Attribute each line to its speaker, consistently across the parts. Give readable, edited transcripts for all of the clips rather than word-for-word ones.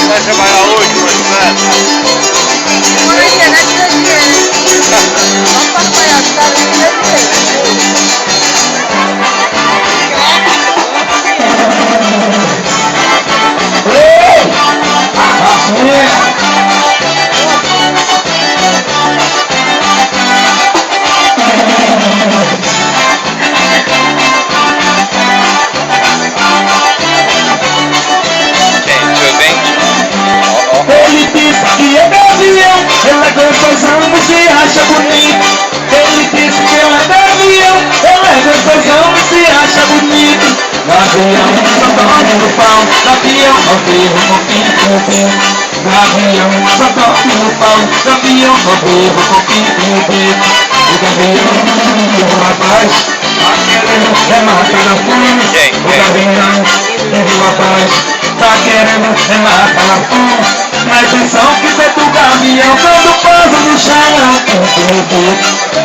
Speaker 1: Vai trabalhar hoje, Marcelo?
Speaker 2: Olha, internet deu dinheiro, hein? Vamos para apoiar, tá vendo?
Speaker 3: Ele disse que é gavião, ela é gostosão, você acha bonito. Ele disse que ela é gavião, ela é gostosão, você acha bonito. Gavião, só toque no pau, gavião, ao vivo, com pinto. Gavião, só toque no pau, gavião, ao vivo, com pinto. O gavião, o rapaz, tá querendo matar a fome. O gavião, o rapaz, tá querendo matar a fome. Mas atenção que cê do gavião quando passa no chão.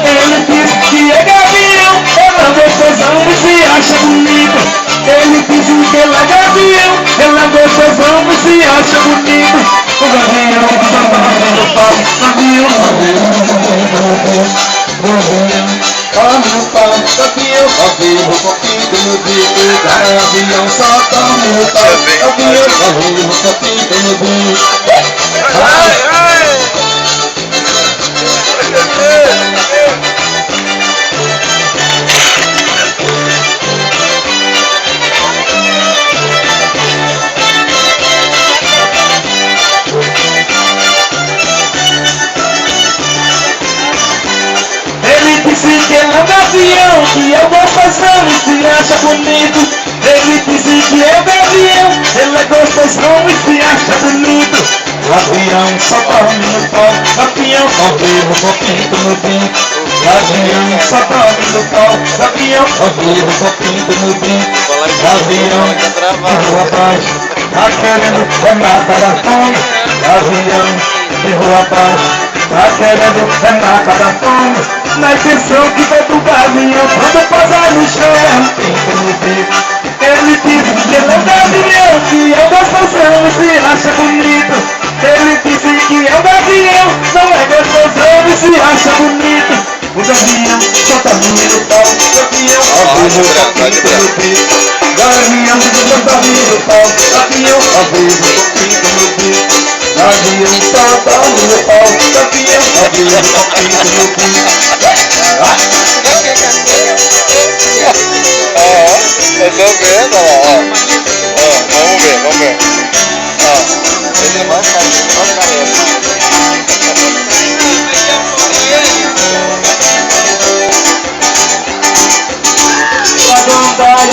Speaker 3: Ele diz que é gavião, ela gostosão e se acha bonito. Ele diz que ela é gavião, ela gostosão e se acha bonito. O gavião só toca no pau, gavião, olha no pau, gavião, ao vivo, pouquinho no bico. Gavião só toca no pau, gavião, ao vivo, pouquinho no bico. Ele disse que ela é gavião, que eu vou gostosão e se acha bonito. Ele disse que é gavião, ela é gostosão e se acha bonito. Gavião só toca no pau, gavião ao vivo, pouquinho no bico. Gavião só toca no pau, gavião ao vivo, pouquinho no bico. Gavião, o rapaz, tá querendo matar a fome. Gavião, o rapaz, tá querendo matar a fome. Na intenção que vai do gavião quando passar no chão, pinto no bico. Ele disse que ele é gavião, que é gostosão e se acha bonito. Ele disse que é o gavião, não é gostosão e se acha bonito. O gavião só tá no pau, gavião ao vivo, pouquinho no bico. Gavião só tá no pau, gavião ao vivo, pouquinho no bico. Gavião só tá no pau, gavião ao vivo, pouquinho no bico.
Speaker 1: Eu tô vendo, ó. Vamos ver. Ele vai cair,
Speaker 3: Vai